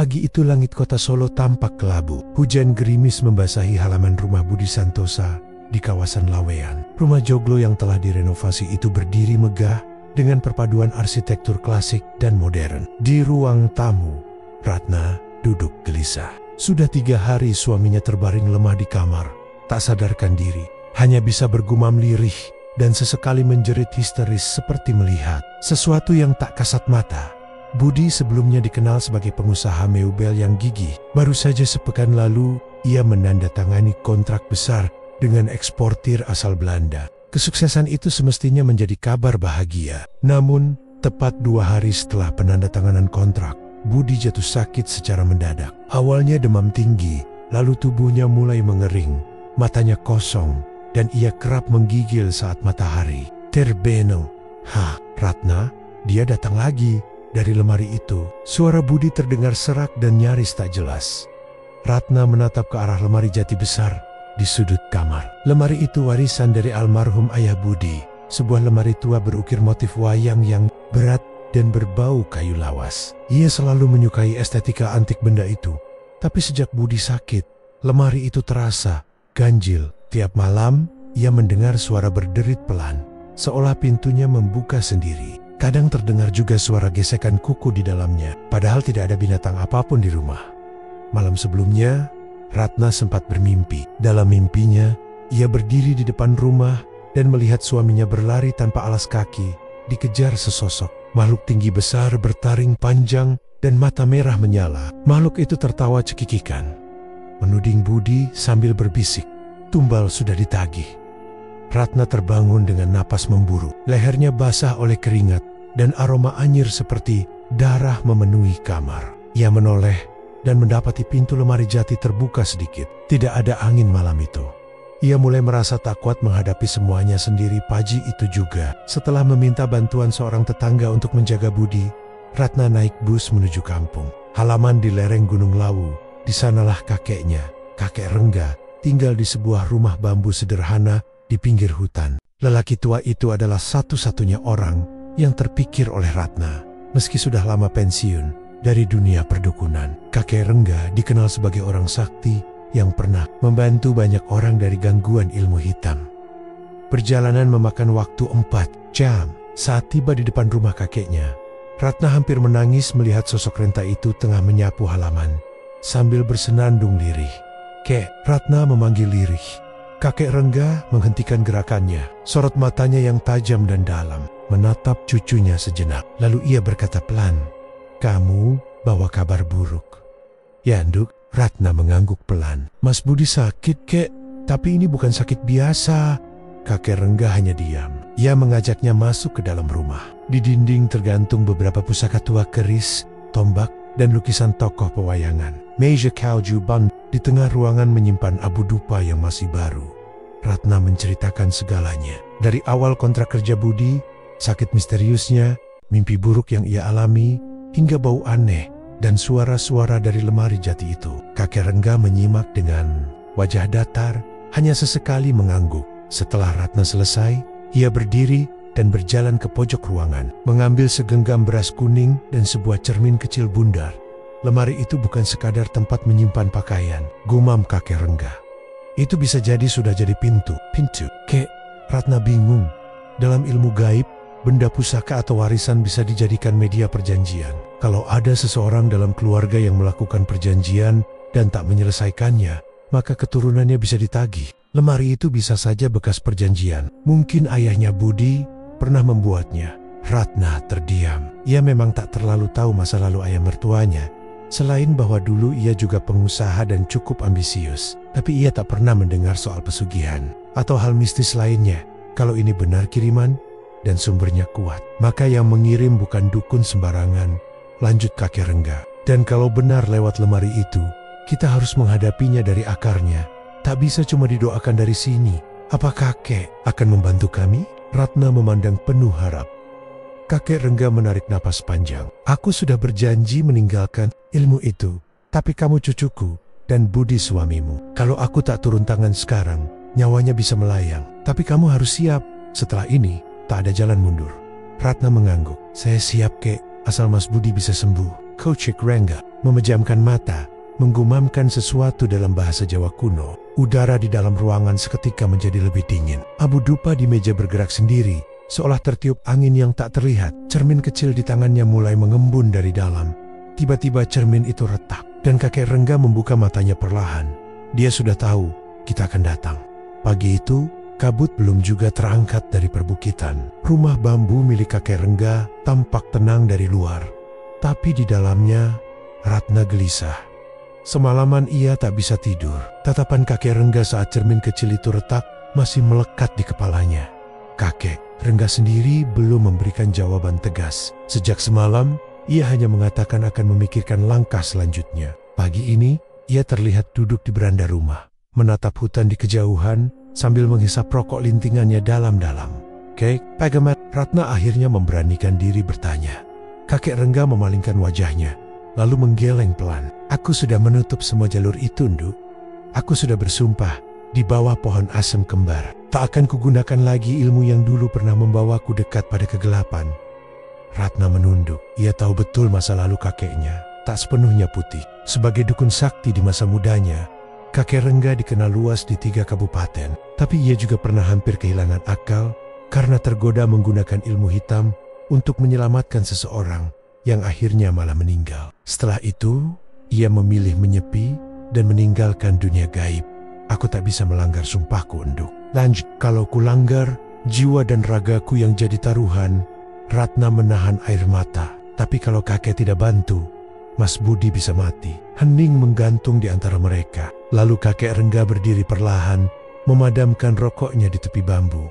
Pagi itu langit kota Solo tampak kelabu. Hujan gerimis membasahi halaman rumah Budi Santosa di kawasan Laweyan. Rumah joglo yang telah direnovasi itu berdiri megah dengan perpaduan arsitektur klasik dan modern. Di ruang tamu, Ratna duduk gelisah. Sudah 3 hari suaminya terbaring lemah di kamar, tak sadarkan diri. Hanya bisa bergumam lirih dan sesekali menjerit histeris seperti melihat sesuatu yang tak kasat mata. Budi sebelumnya dikenal sebagai pengusaha meubel yang gigih. Baru saja sepekan lalu, ia menandatangani kontrak besar dengan eksportir asal Belanda. Kesuksesan itu semestinya menjadi kabar bahagia. Namun, tepat 2 hari setelah penandatanganan kontrak, Budi jatuh sakit secara mendadak. Awalnya demam tinggi, lalu tubuhnya mulai mengering, matanya kosong, dan ia kerap menggigil saat matahari terbenam. Ratna, dia datang lagi. Dari lemari itu, suara Budi terdengar serak dan nyaris tak jelas. Ratna menatap ke arah lemari jati besar di sudut kamar. Lemari itu warisan dari almarhum ayah Budi, sebuah lemari tua berukir motif wayang yang berat dan berbau kayu lawas. Ia selalu menyukai estetika antik benda itu, tapi sejak Budi sakit, lemari itu terasa ganjil. Tiap malam, ia mendengar suara berderit pelan, seolah pintunya membuka sendiri. Kadang terdengar juga suara gesekan kuku di dalamnya, padahal tidak ada binatang apapun di rumah. Malam sebelumnya, Ratna sempat bermimpi. Dalam mimpinya, ia berdiri di depan rumah dan melihat suaminya berlari tanpa alas kaki, dikejar sesosok. Makhluk tinggi besar bertaring panjang dan mata merah menyala. Makhluk itu tertawa cekikikan, menuding Budi sambil berbisik, "Tumbal sudah ditagih." Ratna terbangun dengan napas memburu. Lehernya basah oleh keringat dan aroma anyir seperti darah memenuhi kamar. Ia menoleh dan mendapati pintu lemari jati terbuka sedikit. Tidak ada angin malam itu. Ia mulai merasa tak kuat menghadapi semuanya sendiri. Pagi itu juga, setelah meminta bantuan seorang tetangga untuk menjaga Budi, Ratna naik bus menuju kampung. Halaman di lereng Gunung Lawu. Di sanalah kakeknya, kakek Rengga, tinggal di sebuah rumah bambu sederhana di pinggir hutan. Lelaki tua itu adalah satu-satunya orang yang terpikir oleh Ratna. Meski sudah lama pensiun dari dunia perdukunan, kakek Rengga dikenal sebagai orang sakti yang pernah membantu banyak orang dari gangguan ilmu hitam. Perjalanan memakan waktu 4 jam. Saat tiba di depan rumah kakeknya, Ratna hampir menangis melihat sosok renta itu tengah menyapu halaman sambil bersenandung lirih. "Kek," Ratna memanggil lirih. Kakek Rengga menghentikan gerakannya. Sorot matanya yang tajam dan dalam menatap cucunya sejenak. Lalu ia berkata pelan, "Kamu bawa kabar buruk." "Ya, Nduk," Ratna mengangguk pelan. "Mas Budi sakit, Kek. Tapi ini bukan sakit biasa." Kakek Rengga hanya diam. Ia mengajaknya masuk ke dalam rumah. Di dinding tergantung beberapa pusaka tua keris, tombak, dan lukisan tokoh pewayangan. Meja Kauju Band di tengah ruangan menyimpan abu dupa yang masih baru. Ratna menceritakan segalanya. Dari awal kontrak kerja Budi, sakit misteriusnya, mimpi buruk yang ia alami, hingga bau aneh dan suara-suara dari lemari jati itu. Kakek Rengga menyimak dengan wajah datar, hanya sesekali mengangguk. Setelah Ratna selesai, ia berdiri dan berjalan ke pojok ruangan, mengambil segenggam beras kuning dan sebuah cermin kecil bundar. "Lemari itu bukan sekadar tempat menyimpan pakaian," gumam kakek Rengga. "Itu bisa jadi sudah jadi pintu." "Pintu, Kek?" Ratna bingung. Dalam ilmu gaib, benda pusaka atau warisan bisa dijadikan media perjanjian. Kalau ada seseorang dalam keluarga yang melakukan perjanjian dan tak menyelesaikannya, maka keturunannya bisa ditagih. Lemari itu bisa saja bekas perjanjian. Mungkin ayahnya Budi pernah membuatnya. Ratna terdiam. Ia memang tak terlalu tahu masa lalu ayah mertuanya, selain bahwa dulu ia juga pengusaha dan cukup ambisius. Tapi ia tak pernah mendengar soal pesugihan atau hal mistis lainnya. Kalau ini benar kiriman dan sumbernya kuat, maka yang mengirim bukan dukun sembarangan, lanjut kakek Rengga. Dan kalau benar lewat lemari itu, kita harus menghadapinya dari akarnya. Tak bisa cuma didoakan dari sini. Apa kakek akan membantu kami? Ratna memandang penuh harap. Kakek Rengga menarik napas panjang. "Aku sudah berjanji meninggalkan ilmu itu, tapi kamu cucuku dan Budi suamimu. Kalau aku tak turun tangan sekarang, nyawanya bisa melayang. Tapi kamu harus siap. Setelah ini, tak ada jalan mundur." Ratna mengangguk. "Saya siap, Kek, asal Mas Budi bisa sembuh." Kocik Rengga memejamkan mata, menggumamkan sesuatu dalam bahasa Jawa kuno. Udara di dalam ruangan seketika menjadi lebih dingin. Abu dupa di meja bergerak sendiri, seolah tertiup angin yang tak terlihat. Cermin kecil di tangannya mulai mengembun dari dalam. Tiba-tiba cermin itu retak, dan kakek Rengga membuka matanya perlahan. Dia sudah tahu kita akan datang. Pagi itu, kabut belum juga terangkat dari perbukitan. Rumah bambu milik kakek Rengga tampak tenang dari luar. Tapi di dalamnya, Ratna gelisah. Semalaman ia tak bisa tidur. Tatapan kakek Rengga saat cermin kecil itu retak masih melekat di kepalanya. Kakek Rengga sendiri belum memberikan jawaban tegas. Sejak semalam, ia hanya mengatakan akan memikirkan langkah selanjutnya. Pagi ini, ia terlihat duduk di beranda rumah, menatap hutan di kejauhan sambil menghisap rokok lintingannya dalam-dalam. "Kek, Pagamat," Ratna akhirnya memberanikan diri bertanya. Kakek Rengga memalingkan wajahnya, lalu menggeleng pelan. "Aku sudah menutup semua jalur itu, Nduk. Aku sudah bersumpah di bawah pohon asem kembar. Tak akan kugunakan lagi ilmu yang dulu pernah membawaku dekat pada kegelapan." Ratna menunduk. Ia tahu betul masa lalu kakeknya tak sepenuhnya putih. Sebagai dukun sakti di masa mudanya, kakek Rengga dikenal luas di 3 kabupaten. Tapi ia juga pernah hampir kehilangan akal karena tergoda menggunakan ilmu hitam untuk menyelamatkan seseorang yang akhirnya malah meninggal. Setelah itu, ia memilih menyepi dan meninggalkan dunia gaib. "Aku tak bisa melanggar sumpahku, Nduk. Lanjut, kalau kulanggar, jiwa dan ragaku yang jadi taruhan." Ratna menahan air mata. "Tapi kalau kakek tidak bantu, Mas Budi bisa mati." Hening menggantung di antara mereka. Lalu kakek Rengga berdiri perlahan, memadamkan rokoknya di tepi bambu.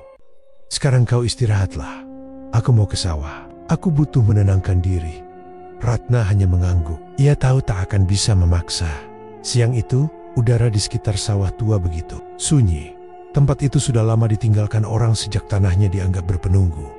"Sekarang kau istirahatlah. Aku mau ke sawah. Aku butuh menenangkan diri." Ratna hanya mengangguk. Ia tahu tak akan bisa memaksa. Siang itu, udara di sekitar sawah tua begitu sunyi. Tempat itu sudah lama ditinggalkan orang sejak tanahnya dianggap berpenunggu.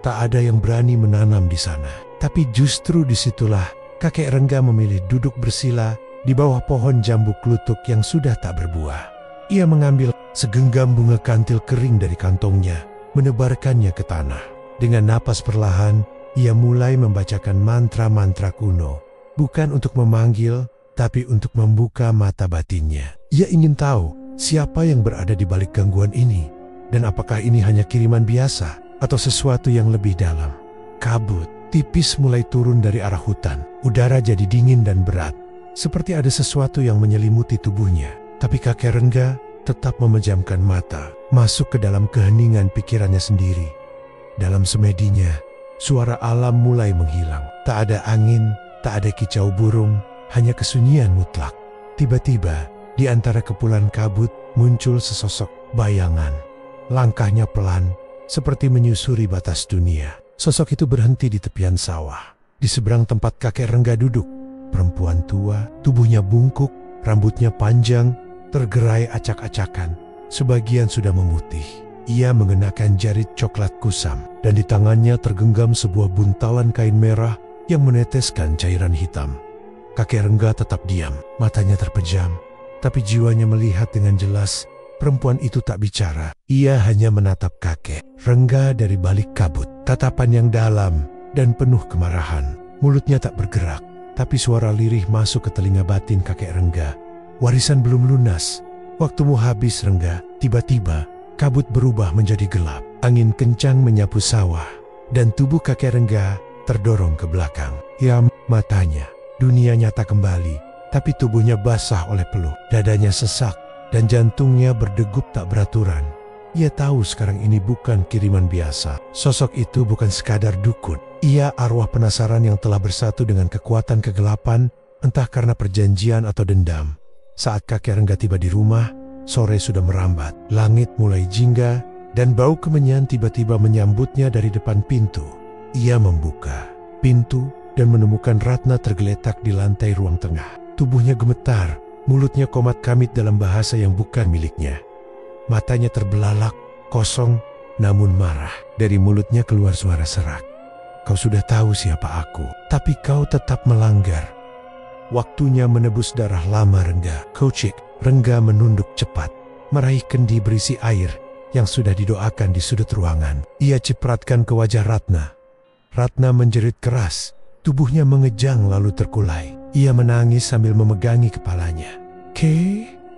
Tak ada yang berani menanam di sana. Tapi justru disitulah kakek Rengga memilih duduk bersila di bawah pohon jambu klutuk yang sudah tak berbuah. Ia mengambil segenggam bunga kantil kering dari kantongnya, menebarkannya ke tanah. Dengan napas perlahan, ia mulai membacakan mantra-mantra kuno. Bukan untuk memanggil, tapi untuk membuka mata batinnya. Ia ingin tahu siapa yang berada di balik gangguan ini, dan apakah ini hanya kiriman biasa atau sesuatu yang lebih dalam. Kabut tipis mulai turun dari arah hutan. Udara jadi dingin dan berat, seperti ada sesuatu yang menyelimuti tubuhnya. Tapi kakek Rengga tetap memejamkan mata, masuk ke dalam keheningan pikirannya sendiri. Dalam semedinya, suara alam mulai menghilang. Tak ada angin, tak ada kicau burung, hanya kesunyian mutlak. Tiba-tiba, di antara kepulan kabut muncul sesosok bayangan. Langkahnya pelan, seperti menyusuri batas dunia. Sosok itu berhenti di tepian sawah. Di seberang tempat kakek Rengga duduk, perempuan tua, tubuhnya bungkuk, rambutnya panjang, tergerai acak-acakan. Sebagian sudah memutih. Ia mengenakan jarit coklat kusam, dan di tangannya tergenggam sebuah buntalan kain merah yang meneteskan cairan hitam. Kakek Rengga tetap diam, matanya terpejam, tapi jiwanya melihat dengan jelas. Perempuan itu tak bicara. Ia hanya menatap kakek Rengga dari balik kabut. Tatapan yang dalam dan penuh kemarahan. Mulutnya tak bergerak, tapi suara lirih masuk ke telinga batin kakek Rengga. "Warisan belum lunas. Waktumu habis, Rengga." Tiba-tiba, kabut berubah menjadi gelap. Angin kencang menyapu sawah, dan tubuh kakek Rengga terdorong ke belakang. Matanya, dunia nyata kembali, tapi tubuhnya basah oleh peluh. Dadanya sesak, dan jantungnya berdegup tak beraturan. Ia tahu sekarang ini bukan kiriman biasa. Sosok itu bukan sekadar dukun. Ia arwah penasaran yang telah bersatu dengan kekuatan kegelapan, entah karena perjanjian atau dendam. Saat kakek Rengga tiba di rumah, sore sudah merambat. Langit mulai jingga, dan bau kemenyan tiba-tiba menyambutnya dari depan pintu. Ia membuka pintu dan menemukan Ratna tergeletak di lantai ruang tengah. Tubuhnya gemetar, mulutnya komat kamit dalam bahasa yang bukan miliknya. Matanya terbelalak, kosong, namun marah. Dari mulutnya keluar suara serak. "Kau sudah tahu siapa aku, tapi kau tetap melanggar. Waktunya menebus darah lama, Rengga." Kocik Rengga menunduk cepat, meraih kendi berisi air yang sudah didoakan di sudut ruangan. Ia cipratkan ke wajah Ratna. Ratna menjerit keras, Tubuhnya mengejang lalu terkulai. Ia menangis sambil memegangi kepalanya.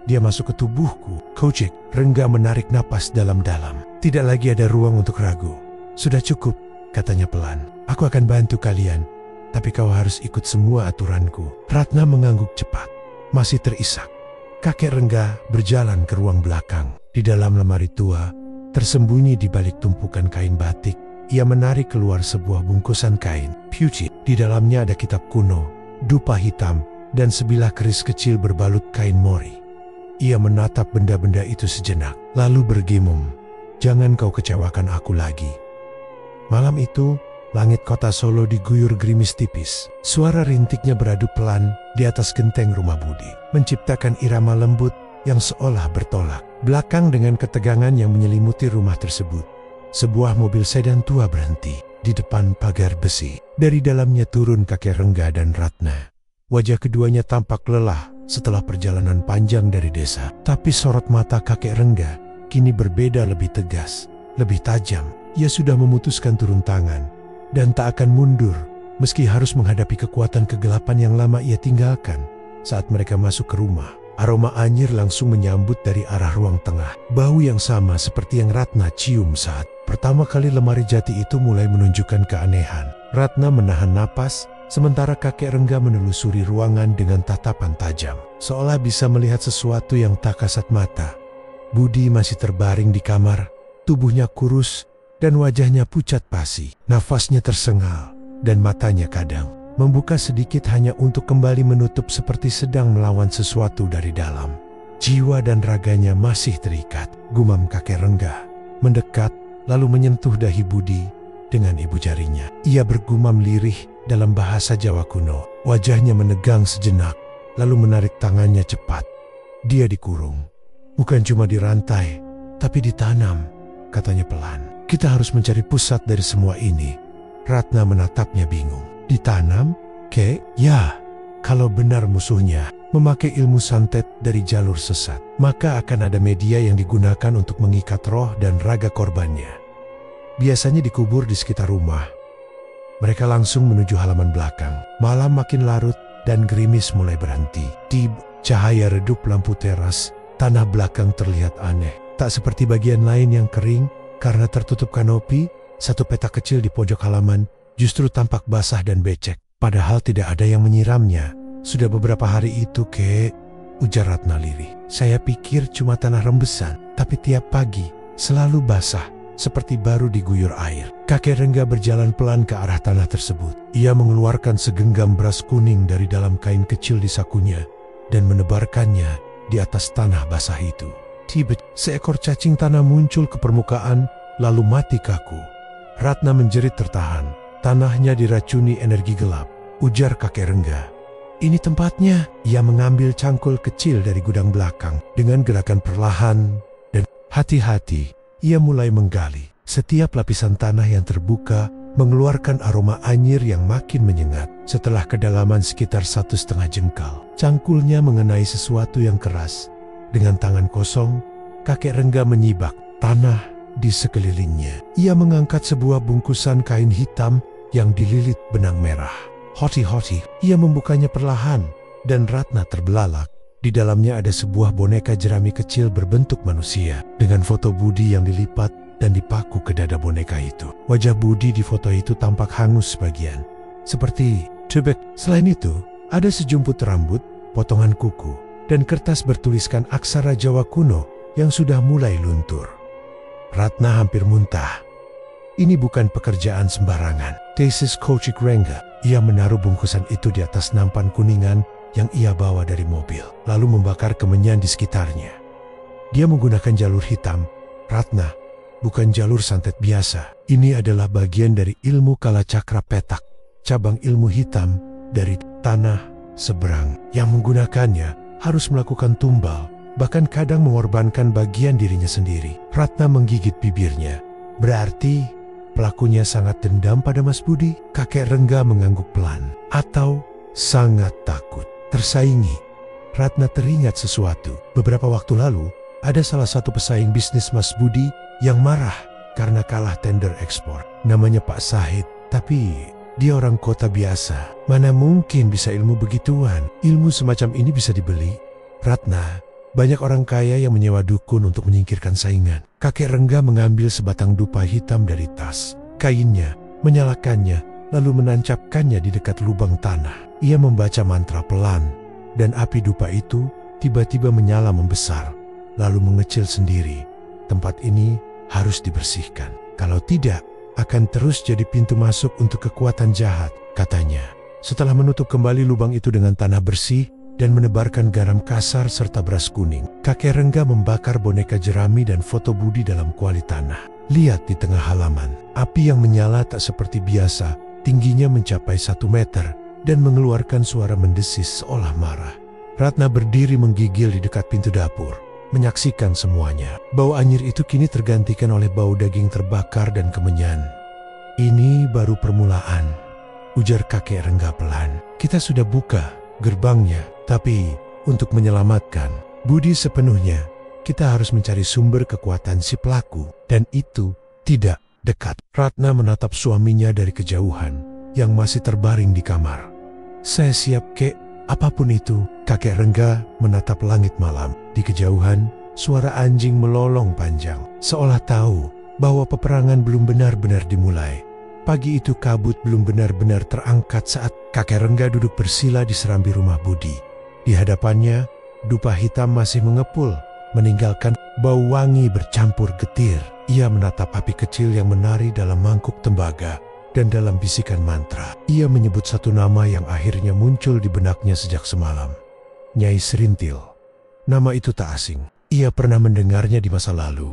Dia masuk ke tubuhku. Kojek, Rengga menarik napas dalam-dalam. Tidak lagi ada ruang untuk ragu. Sudah cukup, katanya pelan. Aku akan bantu kalian, tapi kau harus ikut semua aturanku. Ratna mengangguk cepat. Masih terisak. Kakek Rengga berjalan ke ruang belakang. Di dalam lemari tua, tersembunyi di balik tumpukan kain batik, ia menarik keluar sebuah bungkusan kain pucit. Di dalamnya ada kitab kuno, dupa hitam, dan sebilah keris kecil berbalut kain mori. Ia menatap benda-benda itu sejenak, lalu bergumam, "Jangan kau kecewakan aku lagi." Malam itu, langit kota Solo diguyur gerimis tipis. Suara rintiknya beradu pelan di atas genteng rumah Budi, menciptakan irama lembut yang seolah bertolak. Belakang dengan ketegangan yang menyelimuti rumah tersebut, sebuah mobil sedan tua berhenti di depan pagar besi. Dari dalamnya turun kakek Rengga dan Ratna. Wajah keduanya tampak lelah setelah perjalanan panjang dari desa. Tapi sorot mata kakek Rengga kini berbeda, lebih tegas, lebih tajam. Ia sudah memutuskan turun tangan dan tak akan mundur meski harus menghadapi kekuatan kegelapan yang lama ia tinggalkan. Saat mereka masuk ke rumah, aroma anyir langsung menyambut dari arah ruang tengah. Bau yang sama seperti yang Ratna cium saat pertama kali lemari jati itu mulai menunjukkan keanehan. Ratna menahan napas, sementara kakek Rengga menelusuri ruangan dengan tatapan tajam, seolah bisa melihat sesuatu yang tak kasat mata. Budi masih terbaring di kamar, tubuhnya kurus dan wajahnya pucat pasi. Nafasnya tersengal dan matanya kadang membuka sedikit hanya untuk kembali menutup seperti sedang melawan sesuatu dari dalam. Jiwa dan raganya masih terikat, gumam kakek Rengga. Mendekat, lalu menyentuh dahi Budi dengan ibu jarinya. Ia bergumam lirih dalam bahasa Jawa kuno. Wajahnya menegang sejenak, lalu menarik tangannya cepat. Dia dikurung. Bukan cuma dirantai, tapi ditanam, katanya pelan. Kita harus mencari pusat dari semua ini. Ratna menatapnya bingung. Ditanam? Ya, kalau benar musuhnya memakai ilmu santet dari jalur sesat, maka akan ada media yang digunakan untuk mengikat roh dan raga korbannya. Biasanya dikubur di sekitar rumah. Mereka langsung menuju halaman belakang. Malam makin larut dan gerimis mulai berhenti. Di cahaya redup lampu teras, tanah belakang terlihat aneh. Tak seperti bagian lain yang kering karena tertutup kanopi. Satu petak kecil di pojok halaman justru tampak basah dan becek. Padahal tidak ada yang menyiramnya. Sudah beberapa hari itu, ujar Ratna lirih. Saya pikir cuma tanah rembesan, tapi tiap pagi selalu basah, seperti baru diguyur air. Kakek Rengga berjalan pelan ke arah tanah tersebut. Ia mengeluarkan segenggam beras kuning dari dalam kain kecil di sakunya dan menebarkannya di atas tanah basah itu. Tiba-tiba seekor cacing tanah muncul ke permukaan, lalu mati kaku. Ratna menjerit tertahan. Tanahnya diracuni energi gelap, ujar kakek Rengga. Ini tempatnya. Ia mengambil cangkul kecil dari gudang belakang. Dengan gerakan perlahan dan hati-hati, ia mulai menggali. Setiap lapisan tanah yang terbuka mengeluarkan aroma anyir yang makin menyengat. Setelah kedalaman sekitar 1,5 jengkal, cangkulnya mengenai sesuatu yang keras. Dengan tangan kosong, kakek Rengga menyibak tanah di sekelilingnya. Ia mengangkat sebuah bungkusan kain hitam yang dililit benang merah. Hoti-hoti, ia membukanya perlahan dan Ratna terbelalak. Di dalamnya ada sebuah boneka jerami kecil berbentuk manusia dengan foto Budi yang dilipat dan dipaku ke dada boneka itu. Wajah Budi di foto itu tampak hangus sebagian, seperti cebek. Selain itu, ada sejumput rambut, potongan kuku, dan kertas bertuliskan aksara Jawa kuno yang sudah mulai luntur. Ratna hampir muntah. Ini bukan pekerjaan sembarangan. Tesis Kojek Rengga. Ia menaruh bungkusan itu di atas nampan kuningan yang ia bawa dari mobil, lalu membakar kemenyan di sekitarnya. Dia menggunakan jalur hitam. Ratna, bukan jalur santet biasa. Ini adalah bagian dari ilmu kalacakra petak, cabang ilmu hitam dari tanah seberang. Yang menggunakannya harus melakukan tumbal, bahkan kadang mengorbankan bagian dirinya sendiri. Ratna menggigit bibirnya. Berarti pelakunya sangat dendam pada Mas Budi? Kakek Rengga mengangguk pelan. Atau sangat takut tersaingi? Ratna teringat sesuatu. Beberapa waktu lalu, ada salah satu pesaing bisnis Mas Budi yang marah karena kalah tender ekspor. Namanya Pak Sahid. Tapi Dia orang kota biasa. Mana mungkin bisa ilmu begituan? Ilmu semacam ini bisa dibeli? Ratna, banyak orang kaya yang menyewa dukun untuk menyingkirkan saingan. Kakek Rengga mengambil sebatang dupa hitam dari tas. Kainnya, menyalakannya, lalu menancapkannya di dekat lubang tanah. Ia membaca mantra pelan, dan api dupa itu tiba-tiba menyala membesar, lalu mengecil sendiri. Tempat ini harus dibersihkan. Kalau tidak, akan terus jadi pintu masuk untuk kekuatan jahat, katanya. Setelah menutup kembali lubang itu dengan tanah bersih dan menebarkan garam kasar serta beras kuning, kakek Rengga membakar boneka jerami dan foto Budi dalam kuali tanah. Lihat di tengah halaman, api yang menyala tak seperti biasa, tingginya mencapai 1 meter dan mengeluarkan suara mendesis seolah marah. Ratna berdiri menggigil di dekat pintu dapur, menyaksikan semuanya. Bau anyir itu kini tergantikan oleh bau daging terbakar dan kemenyan. Ini baru permulaan, ujar kakek Rengga pelan. Kita sudah buka gerbangnya, tapi untuk menyelamatkan Budi sepenuhnya, kita harus mencari sumber kekuatan si pelaku, dan itu tidak dekat. Ratna menatap suaminya dari kejauhan yang masih terbaring di kamar. Saya siap, kek. Apapun itu, kakek Rengga menatap langit malam. Di kejauhan, suara anjing melolong panjang, seolah tahu bahwa peperangan belum benar-benar dimulai. Pagi itu kabut belum benar-benar terangkat saat kakek Rengga duduk bersila di serambi rumah Budi. Di hadapannya, dupa hitam masih mengepul, meninggalkan bau wangi bercampur getir. Ia menatap api kecil yang menari dalam mangkuk tembaga. Dan dalam bisikan mantra, ia menyebut satu nama yang akhirnya muncul di benaknya sejak semalam. Nyai Serintil. Nama itu tak asing. Ia pernah mendengarnya di masa lalu,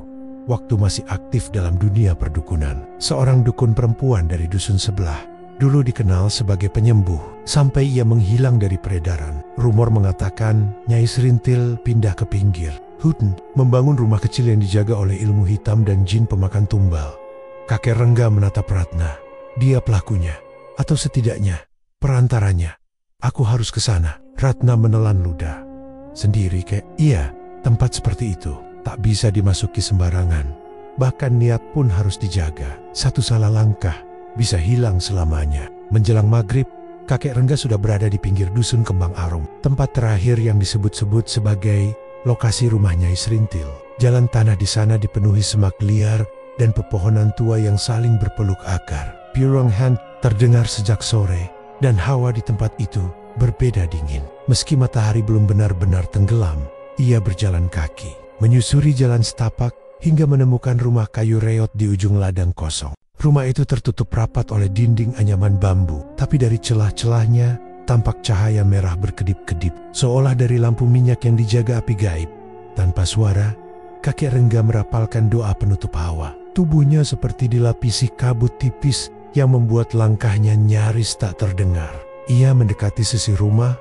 waktu masih aktif dalam dunia perdukunan. Seorang dukun perempuan dari dusun sebelah, dulu dikenal sebagai penyembuh, sampai ia menghilang dari peredaran. Rumor mengatakan Nyai Serintil pindah ke pinggir hutan, membangun rumah kecil yang dijaga oleh ilmu hitam dan jin pemakan tumbal. Kakek Rengga menatap Ratna. Dia pelakunya, atau setidaknya perantaranya. Aku harus ke sana. Ratna menelan ludah. Sendiri, kek? Iya, tempat seperti itu tak bisa dimasuki sembarangan. Bahkan niat pun harus dijaga. Satu salah langkah bisa hilang selamanya. Menjelang maghrib, kakek Rengga sudah berada di pinggir dusun Kembang Arum, tempat terakhir yang disebut-sebut sebagai lokasi rumah Nyai Serintil. Jalan tanah di sana dipenuhi semak liar dan pepohonan tua yang saling berpeluk akar. Piurang Han terdengar sejak sore, dan hawa di tempat itu berbeda dingin. Meski matahari belum benar-benar tenggelam, ia berjalan kaki, menyusuri jalan setapak hingga menemukan rumah kayu reot di ujung ladang kosong. Rumah itu tertutup rapat oleh dinding anyaman bambu, tapi dari celah-celahnya tampak cahaya merah berkedip-kedip, seolah dari lampu minyak yang dijaga api gaib. Tanpa suara, kakek Rengga merapalkan doa penutup hawa. Tubuhnya seperti dilapisi kabut tipis yang membuat langkahnya nyaris tak terdengar. Ia mendekati sisi rumah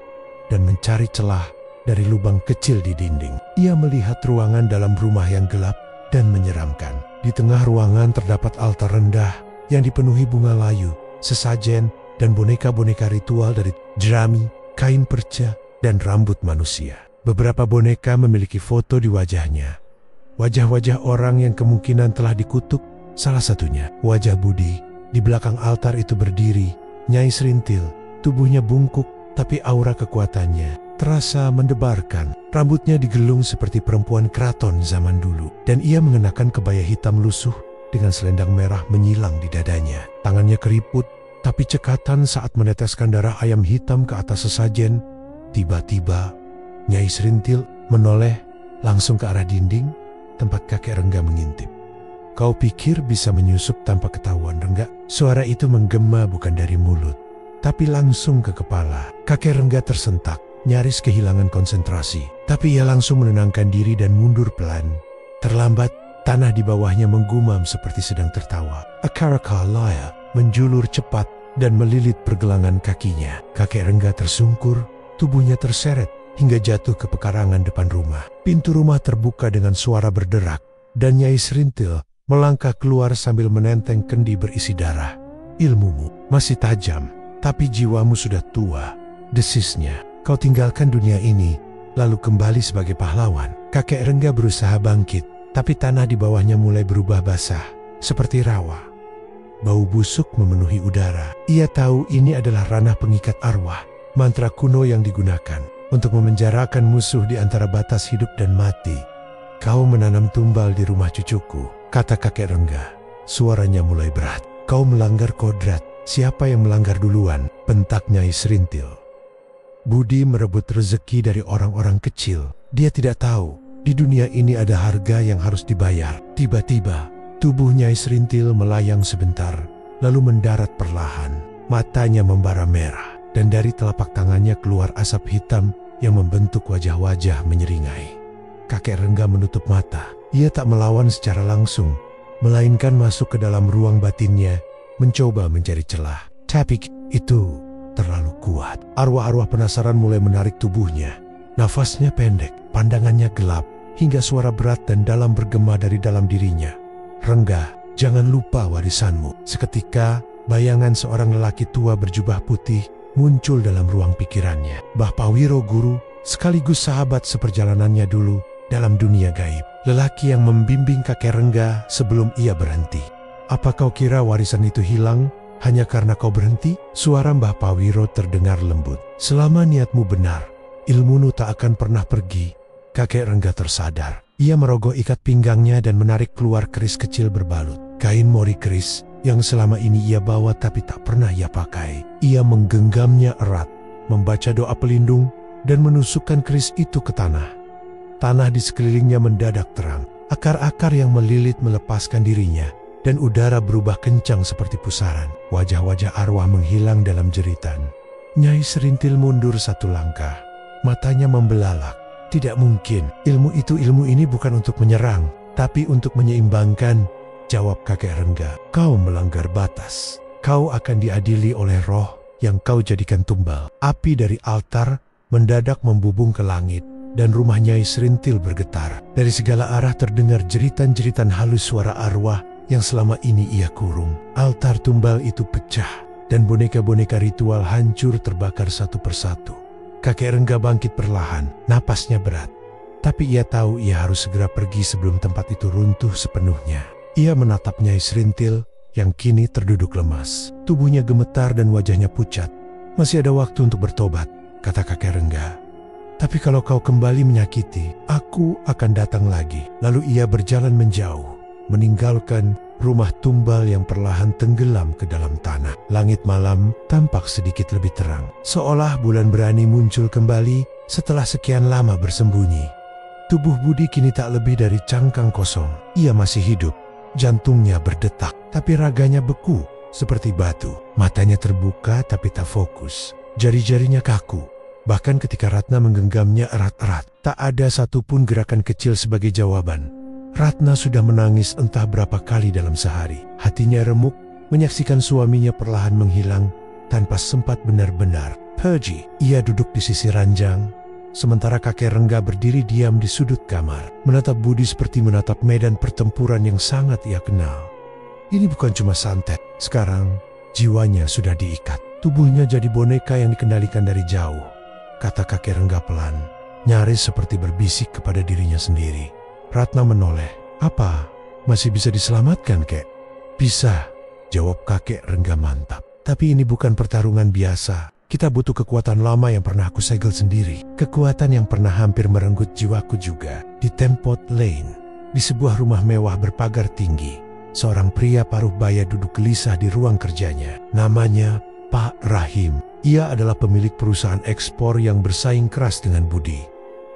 dan mencari celah dari lubang kecil di dinding. Ia melihat ruangan dalam rumah yang gelap dan menyeramkan. Di tengah ruangan terdapat altar rendah yang dipenuhi bunga layu, sesajen, dan boneka-boneka ritual dari jerami, kain perca, dan rambut manusia. Beberapa boneka memiliki foto di wajahnya. Wajah-wajah orang yang kemungkinan telah dikutuk, salah satunya wajah Budi. Di belakang altar itu berdiri Nyai Serintil. Tubuhnya bungkuk, tapi aura kekuatannya terasa mendebarkan. Rambutnya digelung seperti perempuan keraton zaman dulu, dan ia mengenakan kebaya hitam lusuh dengan selendang merah menyilang di dadanya. Tangannya keriput, tapi cekatan saat meneteskan darah ayam hitam ke atas sesajen. Tiba-tiba, Nyai Serintil menoleh langsung ke arah dinding tempat kakek Rengga mengintip. Kau pikir bisa menyusup tanpa ketahuan, Rengga? Suara itu menggema bukan dari mulut, tapi langsung ke kepala. Kakek Rengga tersentak, nyaris kehilangan konsentrasi. Tapi ia langsung menenangkan diri dan mundur pelan. Terlambat, tanah di bawahnya menggumam seperti sedang tertawa. Akarakalaya menjulur cepat dan melilit pergelangan kakinya. Kakek Rengga tersungkur, tubuhnya terseret hingga jatuh ke pekarangan depan rumah. Pintu rumah terbuka dengan suara berderak, dan Nyai Serintil melangkah keluar sambil menenteng kendi berisi darah. Ilmumu masih tajam, tapi jiwamu sudah tua, desisnya. Kau tinggalkan dunia ini, lalu kembali sebagai pahlawan. Kakek Rengga berusaha bangkit, tapi tanah di bawahnya mulai berubah basah, seperti rawa. Bau busuk memenuhi udara. Ia tahu ini adalah ranah pengikat arwah. Mantra kuno yang digunakan untuk memenjarakan musuh di antara batas hidup dan mati. Kau menanam tumbal di rumah cucuku, kata kakek Rengga. Suaranya mulai berat. Kau melanggar kodrat. Siapa yang melanggar duluan? Bentak Nyai Serintil. Budi merebut rezeki dari orang-orang kecil. Dia tidak tahu, di dunia ini ada harga yang harus dibayar. Tiba-tiba, tubuh Nyai Serintil melayang sebentar, lalu mendarat perlahan. Matanya membara merah, dan dari telapak tangannya keluar asap hitam yang membentuk wajah-wajah menyeringai. Kakek Rengga menutup mata. Ia tak melawan secara langsung, melainkan masuk ke dalam ruang batinnya, mencoba mencari celah. Tapi itu terlalu kuat. Arwah-arwah penasaran mulai menarik tubuhnya. Nafasnya pendek, pandangannya gelap, hingga suara berat dan dalam bergema dari dalam dirinya. Rengga, jangan lupa warisanmu. Seketika, bayangan seorang lelaki tua berjubah putih muncul dalam ruang pikirannya. Mbah Pawiro guru, sekaligus sahabat seperjalanannya dulu dalam dunia gaib. Lelaki yang membimbing kakek Rengga sebelum ia berhenti. Apa kau kira warisan itu hilang hanya karena kau berhenti? Suara Mbah Pawiro terdengar lembut. Selama niatmu benar, ilmumu tak akan pernah pergi. Kakek Rengga tersadar. Ia merogoh ikat pinggangnya dan menarik keluar keris kecil berbalut. Kain mori keris yang selama ini ia bawa tapi tak pernah ia pakai. Ia menggenggamnya erat, membaca doa pelindung, dan menusukkan keris itu ke tanah. Tanah di sekelilingnya mendadak terang. Akar-akar yang melilit melepaskan dirinya, dan udara berubah kencang seperti pusaran. Wajah-wajah arwah menghilang dalam jeritan. Nyai Serintil mundur satu langkah. Matanya membelalak. Tidak mungkin, ilmu ini bukan untuk menyerang, tapi untuk menyeimbangkan, jawab kakek Rengga. Kau melanggar batas. Kau akan diadili oleh roh yang kau jadikan tumbal. Api dari altar mendadak membubung ke langit, dan rumah Nyai Serintil bergetar. Dari segala arah terdengar jeritan-jeritan halus suara arwah yang selama ini ia kurung. Altar tumbal itu pecah, dan boneka-boneka ritual hancur terbakar satu persatu. Kakek Rengga bangkit perlahan, napasnya berat. Tapi ia tahu ia harus segera pergi sebelum tempat itu runtuh sepenuhnya. Ia menatap Nyai Serintil yang kini terduduk lemas. Tubuhnya gemetar dan wajahnya pucat. Masih ada waktu untuk bertobat, kata kakek Rengga. Tapi kalau kau kembali menyakiti, aku akan datang lagi. Lalu ia berjalan menjauh, meninggalkan rumah tumbal yang perlahan tenggelam ke dalam tanah. Langit malam tampak sedikit lebih terang, seolah bulan berani muncul kembali setelah sekian lama bersembunyi. Tubuh Budi kini tak lebih dari cangkang kosong. Ia masih hidup, jantungnya berdetak, tapi raganya beku seperti batu. Matanya terbuka tapi tak fokus, jari-jarinya kaku. Bahkan ketika Ratna menggenggamnya erat-erat, tak ada satupun gerakan kecil sebagai jawaban. Ratna sudah menangis entah berapa kali dalam sehari. Hatinya remuk menyaksikan suaminya perlahan menghilang tanpa sempat benar-benar pergi. Ia duduk di sisi ranjang, sementara kakek Rengga berdiri diam di sudut kamar, menatap Budi seperti menatap medan pertempuran yang sangat ia kenal. Ini bukan cuma santet. Sekarang jiwanya sudah diikat. Tubuhnya jadi boneka yang dikendalikan dari jauh, kata kakek Rengga pelan, nyaris seperti berbisik kepada dirinya sendiri. Ratna menoleh. Apa? Masih bisa diselamatkan, kek? Bisa, jawab kakek Rengga mantap. Tapi ini bukan pertarungan biasa. Kita butuh kekuatan lama yang pernah aku segel sendiri. Kekuatan yang pernah hampir merenggut jiwaku juga. Di Tempot Lane, di sebuah rumah mewah berpagar tinggi, seorang pria paruh baya duduk gelisah di ruang kerjanya. Namanya Pak Rahim. Ia adalah pemilik perusahaan ekspor yang bersaing keras dengan Budi.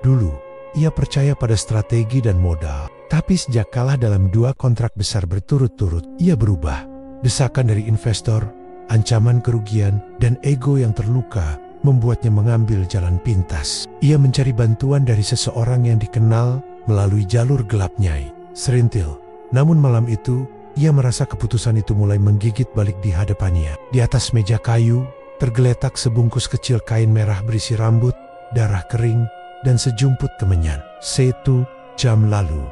Dulu, ia percaya pada strategi dan modal. Tapi sejak kalah dalam 2 kontrak besar berturut-turut, ia berubah. Desakan dari investor, ancaman kerugian, dan ego yang terluka membuatnya mengambil jalan pintas. Ia mencari bantuan dari seseorang yang dikenal melalui jalur gelap Nyai Serintil. Namun malam itu, ia merasa keputusan itu mulai menggigit balik di hadapannya. Di atas meja kayu, tergeletak sebungkus kecil kain merah berisi rambut, darah kering, dan sejumput kemenyan. 1 jam lalu,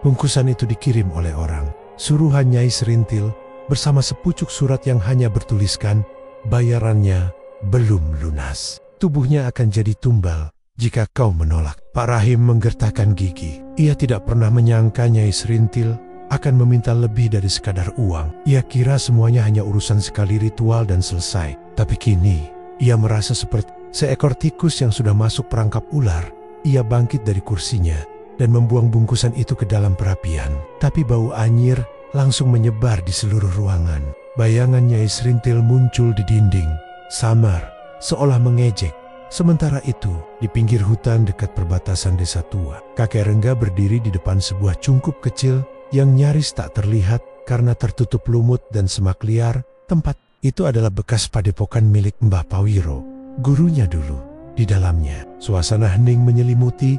bungkusan itu dikirim oleh orang suruhan Nyai Serintil bersama sepucuk surat yang hanya bertuliskan, bayarannya belum lunas. Tubuhnya akan jadi tumbal jika kau menolak. Pak Rahim menggertakkan gigi. Ia tidak pernah menyangka Nyai Serintil akan meminta lebih dari sekadar uang. Ia kira semuanya hanya urusan sekali ritual dan selesai. Tapi kini, ia merasa seperti seekor tikus yang sudah masuk perangkap ular. Ia bangkit dari kursinya dan membuang bungkusan itu ke dalam perapian. Tapi bau anyir langsung menyebar di seluruh ruangan. Bayangan Nyai Serintil muncul di dinding, samar, seolah mengejek. Sementara itu, di pinggir hutan dekat perbatasan desa tua, kakek Rengga berdiri di depan sebuah cungkup kecil yang nyaris tak terlihat karena tertutup lumut dan semak liar. Tempat itu adalah bekas padepokan milik Mbah Pawiro, gurunya dulu. Di dalamnya, suasana hening menyelimuti,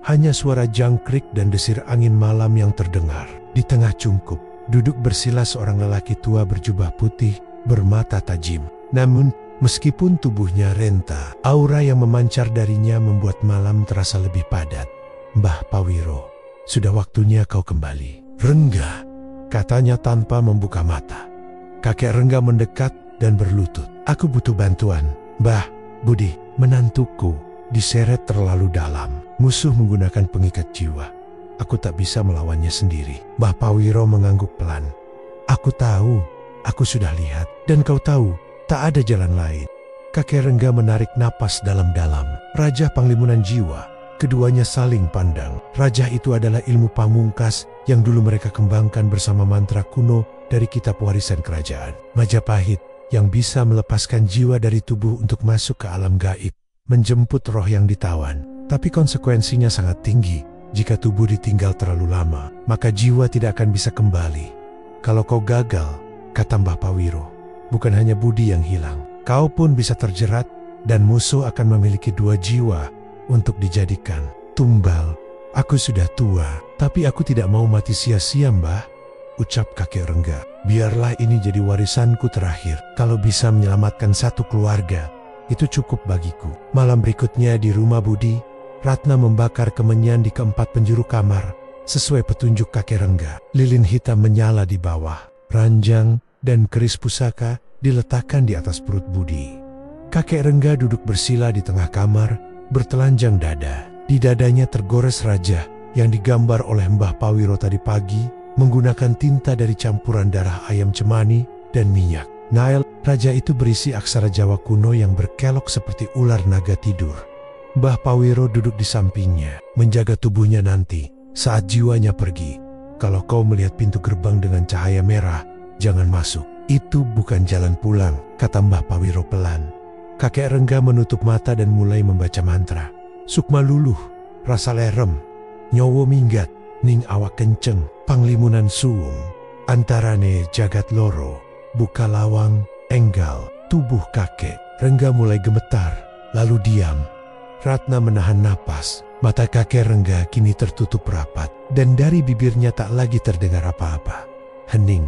hanya suara jangkrik dan desir angin malam yang terdengar. Di tengah cungkup, duduk bersila seorang lelaki tua berjubah putih, bermata tajam. Namun, meskipun tubuhnya renta, aura yang memancar darinya membuat malam terasa lebih padat. Mbah Pawiro, sudah waktunya kau kembali. Rengga, katanya tanpa membuka mata. Kakek Rengga mendekat dan berlutut. Aku butuh bantuan. Mbah, Budi, menantuku diseret terlalu dalam. Musuh menggunakan pengikat jiwa. Aku tak bisa melawannya sendiri. Mbah Pawiro mengangguk pelan. Aku tahu, aku sudah lihat. Dan kau tahu, tak ada jalan lain. Kakek Rengga menarik napas dalam-dalam. Raja Panglimunan Jiwa. Keduanya saling pandang. Raja itu adalah ilmu pamungkas yang dulu mereka kembangkan bersama mantra kuno dari kitab warisan kerajaan. Majapahit yang bisa melepaskan jiwa dari tubuh untuk masuk ke alam gaib, menjemput roh yang ditawan. Tapi konsekuensinya sangat tinggi. Jika tubuh ditinggal terlalu lama, maka jiwa tidak akan bisa kembali. Kalau kau gagal, kata Mbah Pawiro, bukan hanya Budi yang hilang, kau pun bisa terjerat dan musuh akan memiliki dua jiwa untuk dijadikan tumbal. Aku sudah tua, tapi aku tidak mau mati sia-sia, Mbah, ucap kakek Rengga. Biarlah ini jadi warisanku terakhir. Kalau bisa menyelamatkan satu keluarga, itu cukup bagiku. Malam berikutnya di rumah Budi, Ratna membakar kemenyan di keempat penjuru kamar, sesuai petunjuk kakek Rengga. Lilin hitam menyala di bawah. Ranjang dan keris pusaka diletakkan di atas perut Budi. Kakek Rengga duduk bersila di tengah kamar, bertelanjang dada. Di dadanya tergores raja yang digambar oleh Mbah Pawiro tadi pagi menggunakan tinta dari campuran darah ayam cemani dan minyak. Nail raja itu berisi aksara Jawa kuno yang berkelok seperti ular naga tidur. Mbah Pawiro duduk di sampingnya, menjaga tubuhnya nanti saat jiwanya pergi. Kalau kau melihat pintu gerbang dengan cahaya merah, jangan masuk. Itu bukan jalan pulang, kata Mbah Pawiro pelan. Kakek Rengga menutup mata dan mulai membaca mantra. Sukma luluh, rasa lerem, nyowo minggat, ning awak kenceng, panglimunan suung, antarane jagat loro, buka lawang, enggal, tubuh kakek. Rengga mulai gemetar, lalu diam. Ratna menahan napas, mata kakek Rengga kini tertutup rapat, dan dari bibirnya tak lagi terdengar apa-apa. Hening,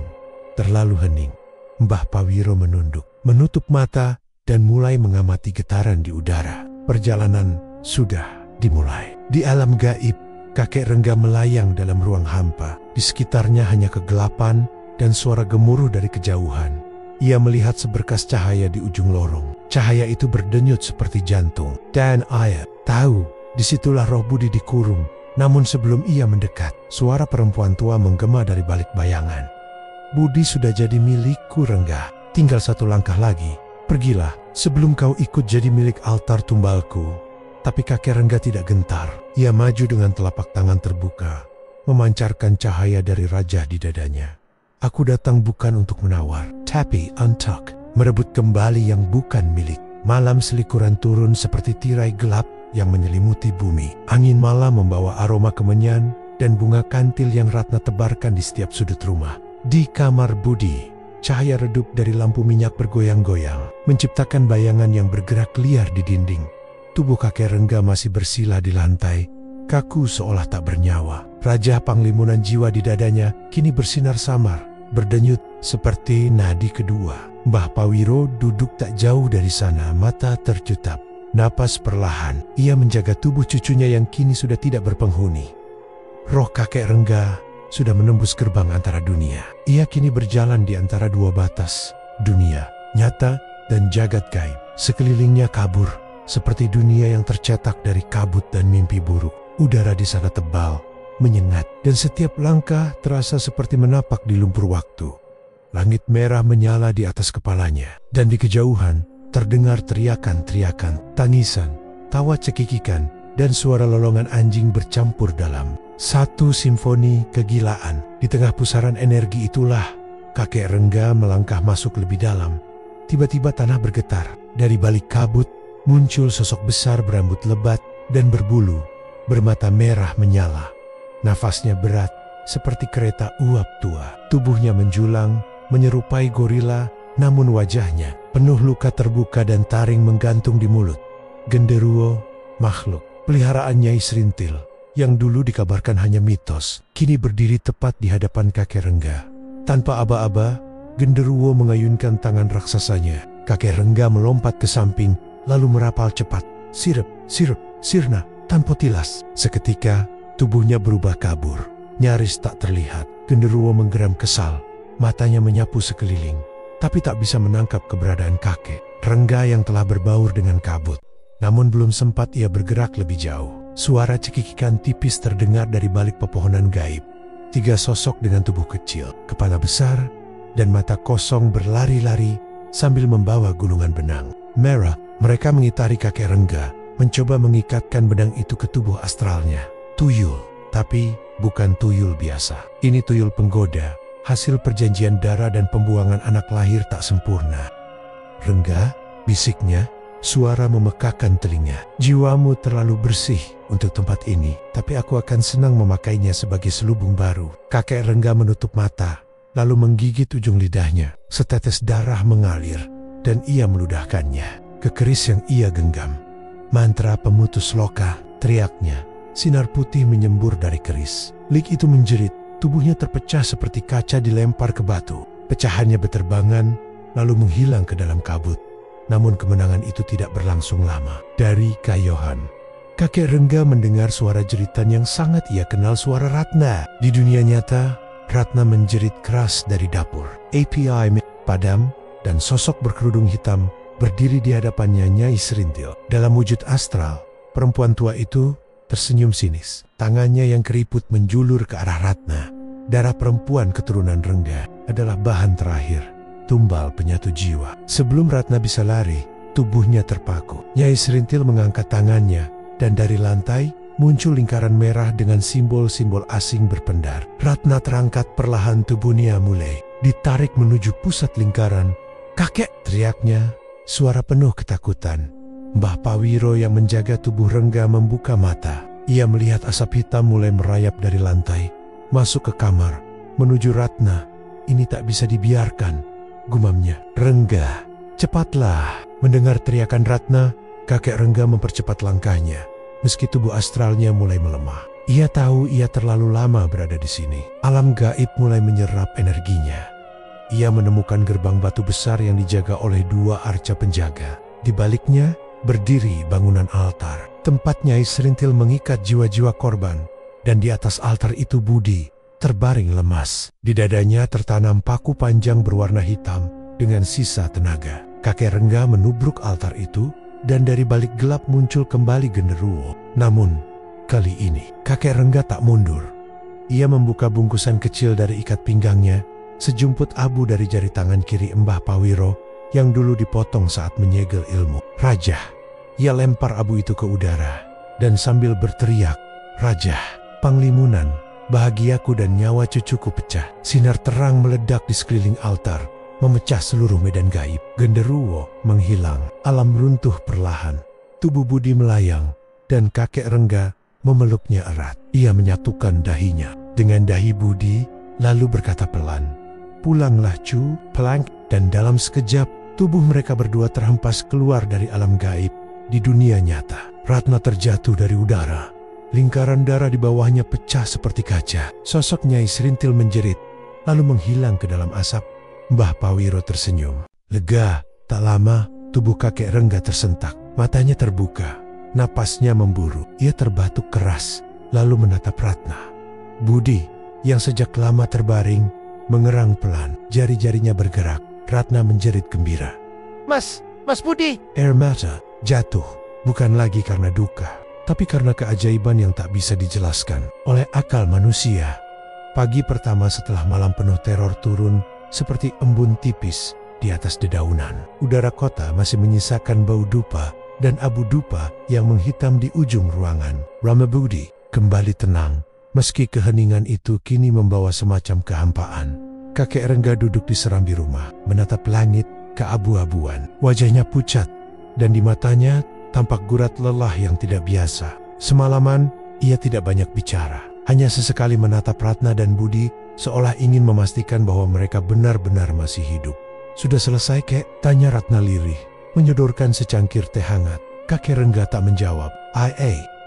terlalu hening. Mbah Pawiro menunduk, menutup mata, dan mulai mengamati getaran di udara. Perjalanan sudah dimulai. Di alam gaib, kakek Rengga melayang dalam ruang hampa. Di sekitarnya hanya kegelapan dan suara gemuruh dari kejauhan. Ia melihat seberkas cahaya di ujung lorong. Cahaya itu berdenyut seperti jantung. Dan ayah tahu, disitulah roh Budi dikurung. Namun sebelum ia mendekat, suara perempuan tua menggema dari balik bayangan. Budi sudah jadi milikku, Rengga. Tinggal satu langkah lagi. Pergilah, sebelum kau ikut jadi milik altar tumbalku. Tapi kakek Rengga tidak gentar. Ia maju dengan telapak tangan terbuka, memancarkan cahaya dari raja di dadanya. Aku datang bukan untuk menawar, tapi untuk merebut kembali yang bukan milik. Malam selikuran turun seperti tirai gelap yang menyelimuti bumi. Angin malam membawa aroma kemenyan dan bunga kantil yang Ratna tebarkan di setiap sudut rumah. Di kamar Budi, cahaya redup dari lampu minyak bergoyang-goyang, menciptakan bayangan yang bergerak liar di dinding. Tubuh kakek Rengga masih bersila di lantai, kaku seolah tak bernyawa. Raja Panglimunan Jiwa di dadanya kini bersinar samar, berdenyut seperti nadi kedua. Mbah Pawiro duduk tak jauh dari sana, mata tercutap. Napas perlahan, ia menjaga tubuh cucunya yang kini sudah tidak berpenghuni. Roh kakek Rengga sudah menembus gerbang antara dunia. Ia kini berjalan di antara dua batas, dunia nyata dan jagat gaib. Sekelilingnya kabur, seperti dunia yang tercetak dari kabut dan mimpi buruk. Udara di sana tebal, menyengat, dan setiap langkah terasa seperti menapak di lumpur waktu. Langit merah menyala di atas kepalanya, dan di kejauhan terdengar teriakan-teriakan, tangisan, tawa cekikikan, dan suara lolongan anjing bercampur dalam satu simfoni kegilaan. Di tengah pusaran energi itulah, kakek Rengga melangkah masuk lebih dalam. Tiba-tiba tanah bergetar. Dari balik kabut, muncul sosok besar berambut lebat dan berbulu, bermata merah menyala. Nafasnya berat, seperti kereta uap tua. Tubuhnya menjulang, menyerupai gorila, namun wajahnya penuh luka terbuka dan taring menggantung di mulut. Genderuwo, makhluk peliharaan Nyai Srintil, yang dulu dikabarkan hanya mitos, kini berdiri tepat di hadapan kakek Rengga. Tanpa aba-aba, Genderuwo mengayunkan tangan raksasanya. Kakek Rengga melompat ke samping, lalu merapal cepat. Sirep, sirep, sirna, tanpa tilas. Seketika, tubuhnya berubah kabur. Nyaris tak terlihat. Genderuwo menggeram kesal. Matanya menyapu sekeliling, tapi tak bisa menangkap keberadaan kakek Rengga yang telah berbaur dengan kabut. Namun belum sempat ia bergerak lebih jauh, suara cekikikan tipis terdengar dari balik pepohonan gaib. 3 sosok dengan tubuh kecil, kepala besar, dan mata kosong berlari-lari sambil membawa gulungan benang merah. Mereka mengitari kakek Rengga, mencoba mengikatkan benang itu ke tubuh astralnya. Tuyul, tapi bukan tuyul biasa. Ini tuyul penggoda, hasil perjanjian darah dan pembuangan anak lahir tak sempurna. Rengga, bisiknya, suara memekakan telinga. Jiwamu terlalu bersih untuk tempat ini, tapi aku akan senang memakainya sebagai selubung baru. Kakek Rengga menutup mata, lalu menggigit ujung lidahnya. Setetes darah mengalir, dan ia meludahkannya ke keris yang ia genggam. Mantra pemutus loka, teriaknya. Sinar putih menyembur dari keris. Lik itu menjerit, tubuhnya terpecah seperti kaca dilempar ke batu. Pecahannya berterbangan, lalu menghilang ke dalam kabut. Namun kemenangan itu tidak berlangsung lama. Dari Kayohan, kakek Rengga mendengar suara jeritan yang sangat ia kenal, suara Ratna. Di dunia nyata, Ratna menjerit keras dari dapur. API padam, dan sosok berkerudung hitam berdiri di hadapannya Nyai Srintil. Dalam wujud astral, perempuan tua itu tersenyum sinis. Tangannya yang keriput menjulur ke arah Ratna. Darah perempuan keturunan Rengga adalah bahan terakhir, tumbal penyatu jiwa. Sebelum Ratna bisa lari, tubuhnya terpaku. Nyai Srintil mengangkat tangannya, dan dari lantai muncul lingkaran merah dengan simbol-simbol asing berpendar. Ratna terangkat perlahan, tubuhnya mulai ditarik menuju pusat lingkaran. "Kakek!" teriaknya, suara penuh ketakutan. Mbah Pawiro yang menjaga tubuh Rengga membuka mata. Ia melihat asap hitam mulai merayap dari lantai, masuk ke kamar, menuju Ratna. "Ini tak bisa dibiarkan," gumamnya. "Rengga, cepatlah!" Mendengar teriakan Ratna, kakek Rengga mempercepat langkahnya. Meski tubuh astralnya mulai melemah, ia tahu ia terlalu lama berada di sini. Alam gaib mulai menyerap energinya. Ia menemukan gerbang batu besar yang dijaga oleh 2 arca penjaga. Di baliknya berdiri bangunan altar, tempat Nyai Srintil mengikat jiwa-jiwa korban. Dan di atas altar itu Budi terbaring lemas. Di dadanya tertanam paku panjang berwarna hitam dengan sisa tenaga. Kakek Rengga menubruk altar itu, dan dari balik gelap muncul kembali Genderuwo. Namun, kali ini kakek Rengga tak mundur. Ia membuka bungkusan kecil dari ikat pinggangnya, sejumput abu dari jari tangan kiri Mbah Pawiro yang dulu dipotong saat menyegel ilmu. "Raja!" Ia lempar abu itu ke udara, dan sambil berteriak, "Raja, Panglimunan, bahagiaku dan nyawa cucuku pecah." Sinar terang meledak di sekeliling altar, memecah seluruh medan gaib. Genderuwo menghilang, alam runtuh perlahan. Tubuh Budi melayang, dan kakek Rengga memeluknya erat. Ia menyatukan dahinya dengan dahi Budi, lalu berkata pelan, "Pulanglah Cu, pelang." Dan dalam sekejap, tubuh mereka berdua terhempas keluar dari alam gaib di dunia nyata. Ratna terjatuh dari udara. Lingkaran darah di bawahnya pecah seperti kaca. Sosok Nyai Srintil menjerit, lalu menghilang ke dalam asap. Mbah Pawiro tersenyum. Lega. Tak lama, tubuh kakek Rengga tersentak. Matanya terbuka. Napasnya memburu. Ia terbatuk keras, lalu menatap Ratna. Budi, yang sejak lama terbaring, mengerang pelan. Jari-jarinya bergerak. Ratna menjerit gembira. Mas Budi!" Air mata jatuh, bukan lagi karena duka, tapi karena keajaiban yang tak bisa dijelaskan oleh akal manusia. Pagi pertama setelah malam penuh teror turun seperti embun tipis di atas dedaunan. Udara kota masih menyisakan bau dupa dan abu dupa yang menghitam di ujung ruangan. Ramabudi kembali tenang, meski keheningan itu kini membawa semacam kehampaan. Kakek Rengga duduk di serambi rumah, menatap langit keabu-abuan. Wajahnya pucat, dan di matanya tampak gurat lelah yang tidak biasa. Semalaman, ia tidak banyak bicara. Hanya sesekali menatap Ratna dan Budi, seolah ingin memastikan bahwa mereka benar-benar masih hidup. "Sudah selesai, Kek?" tanya Ratna lirih, menyodorkan secangkir teh hangat. Kakek Rengga tak menjawab.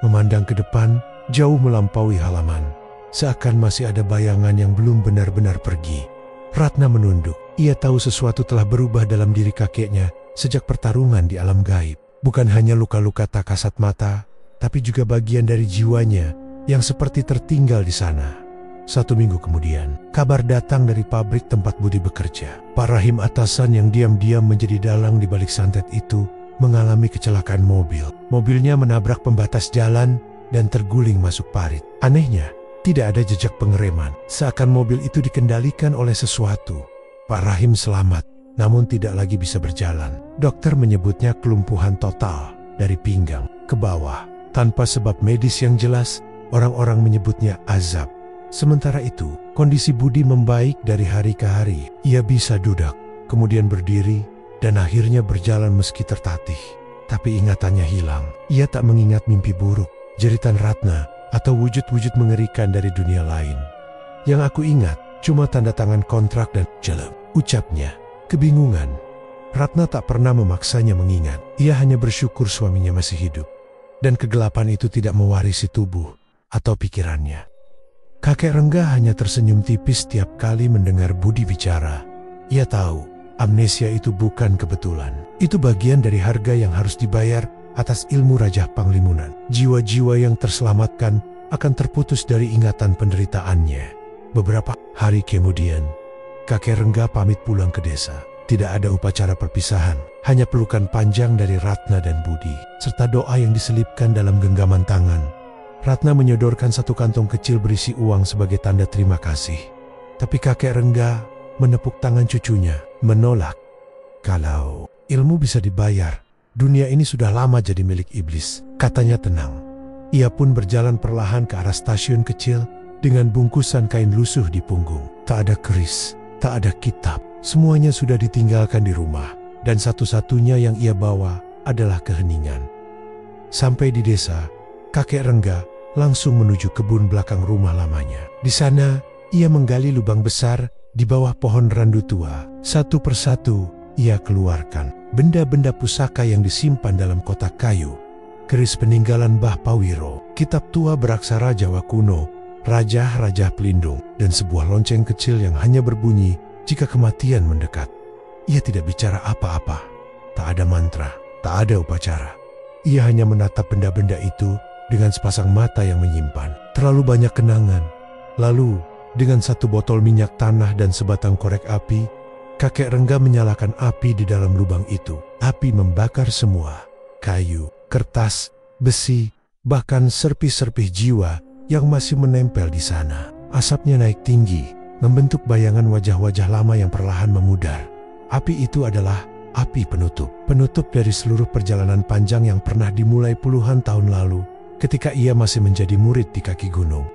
Memandang ke depan, jauh melampaui halaman. Seakan masih ada bayangan yang belum benar-benar pergi. Ratna menunduk. Ia tahu sesuatu telah berubah dalam diri kakeknya sejak pertarungan di alam gaib. Bukan hanya luka-luka tak kasat mata, tapi juga bagian dari jiwanya yang seperti tertinggal di sana. 1 minggu kemudian, kabar datang dari pabrik tempat Budi bekerja. Pak Rahim atasan yang diam-diam menjadi dalang di balik santet itu mengalami kecelakaan mobil. Mobilnya menabrak pembatas jalan dan terguling masuk parit. Anehnya, tidak ada jejak pengereman, seakan mobil itu dikendalikan oleh sesuatu. Pak Rahim selamat, namun tidak lagi bisa berjalan. Dokter menyebutnya kelumpuhan total dari pinggang ke bawah. Tanpa sebab medis yang jelas, orang-orang menyebutnya azab. Sementara itu, kondisi Budi membaik dari hari ke hari. Ia bisa duduk, kemudian berdiri, dan akhirnya berjalan meski tertatih. Tapi ingatannya hilang. Ia tak mengingat mimpi buruk, jeritan Ratna, atau wujud-wujud mengerikan dari dunia lain. Yang aku ingat, cuma tanda tangan kontrak dan jelek, ucapnya. Kebingungan. Ratna tak pernah memaksanya mengingat. Ia hanya bersyukur suaminya masih hidup. Dan kegelapan itu tidak mewarisi tubuh atau pikirannya. Kakek Rengga hanya tersenyum tipis setiap kali mendengar Budi bicara. Ia tahu, amnesia itu bukan kebetulan. Itu bagian dari harga yang harus dibayar atas ilmu Raja Panglimunan. Jiwa-jiwa yang terselamatkan akan terputus dari ingatan penderitaannya. Beberapa hari kemudian, kakek Rengga pamit pulang ke desa. Tidak ada upacara perpisahan, hanya pelukan panjang dari Ratna dan Budi, serta doa yang diselipkan dalam genggaman tangan. Ratna menyodorkan 1 kantong kecil berisi uang sebagai tanda terima kasih. Tapi kakek Rengga menepuk tangan cucunya, menolak. "Kalau ilmu bisa dibayar, dunia ini sudah lama jadi milik iblis," katanya tenang. Ia pun berjalan perlahan ke arah stasiun kecil dengan bungkusan kain lusuh di punggung. Tak ada keris, tak ada kitab. Semuanya sudah ditinggalkan di rumah, dan satu-satunya yang ia bawa adalah keheningan. Sampai di desa, kakek Rengga langsung menuju kebun belakang rumah lamanya. Di sana, ia menggali lubang besar di bawah pohon randu tua. Satu persatu, ia keluarkan benda-benda pusaka yang disimpan dalam kotak kayu. Keris peninggalan Mbah Pawiro, kitab tua beraksara Jawa kuno, raja-raja pelindung, dan sebuah lonceng kecil yang hanya berbunyi jika kematian mendekat. Ia tidak bicara apa-apa. Tak ada mantra, tak ada upacara. Ia hanya menatap benda-benda itu dengan sepasang mata yang menyimpan terlalu banyak kenangan. Lalu, dengan 1 botol minyak tanah dan sebatang korek api, kakek Rengga menyalakan api di dalam lubang itu. Api membakar semua. Kayu, kertas, besi, bahkan serpih-serpih jiwa yang masih menempel di sana. Asapnya naik tinggi, membentuk bayangan wajah-wajah lama yang perlahan memudar. Api itu adalah api penutup. Penutup dari seluruh perjalanan panjang yang pernah dimulai puluhan tahun lalu ketika ia masih menjadi murid di kaki gunung.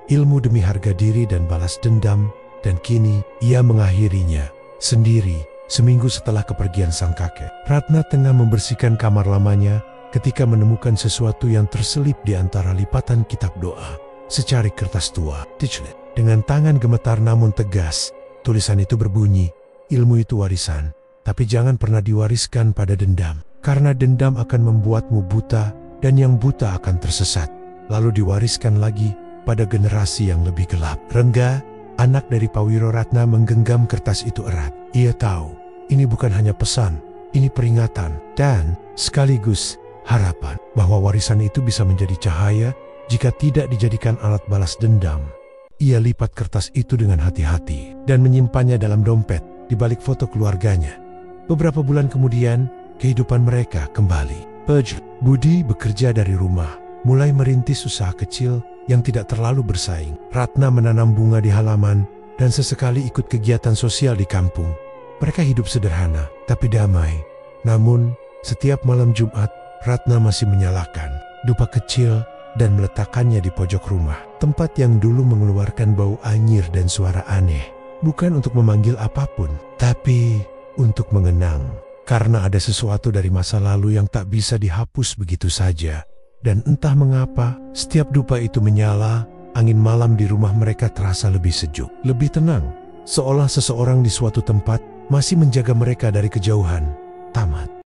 Ilmu demi harga diri dan balas dendam, dan kini ia mengakhirinya sendiri 1 minggu setelah kepergian sang kakek. Ratna tengah membersihkan kamar lamanya ketika menemukan sesuatu yang terselip di antara lipatan kitab doa. Secari kertas tua. Dengan tangan gemetar namun tegas, tulisan itu berbunyi, "Ilmu itu warisan, tapi jangan pernah diwariskan pada dendam, karena dendam akan membuatmu buta, dan yang buta akan tersesat, lalu diwariskan lagi pada generasi yang lebih gelap." Rengga, anak dari Pawiro Ratna, menggenggam kertas itu erat. Ia tahu, ini bukan hanya pesan, ini peringatan, dan sekaligus harapan bahwa warisan itu bisa menjadi cahaya jika tidak dijadikan alat balas dendam. Ia lipat kertas itu dengan hati-hati dan menyimpannya dalam dompet di balik foto keluarganya. Beberapa bulan kemudian, kehidupan mereka kembali. Budi bekerja dari rumah, mulai merintis usaha kecil yang tidak terlalu bersaing. Ratna menanam bunga di halaman dan sesekali ikut kegiatan sosial di kampung. Mereka hidup sederhana, tapi damai. Namun, setiap malam Jumat, Ratna masih menyalakan dupa kecil dan meletakkannya di pojok rumah. Tempat yang dulu mengeluarkan bau anyir dan suara aneh. Bukan untuk memanggil apapun, tapi untuk mengenang. Karena ada sesuatu dari masa lalu yang tak bisa dihapus begitu saja. Dan entah mengapa, setiap dupa itu menyala, angin malam di rumah mereka terasa lebih sejuk, lebih tenang. Seolah seseorang di suatu tempat masih menjaga mereka dari kejauhan. Tamat.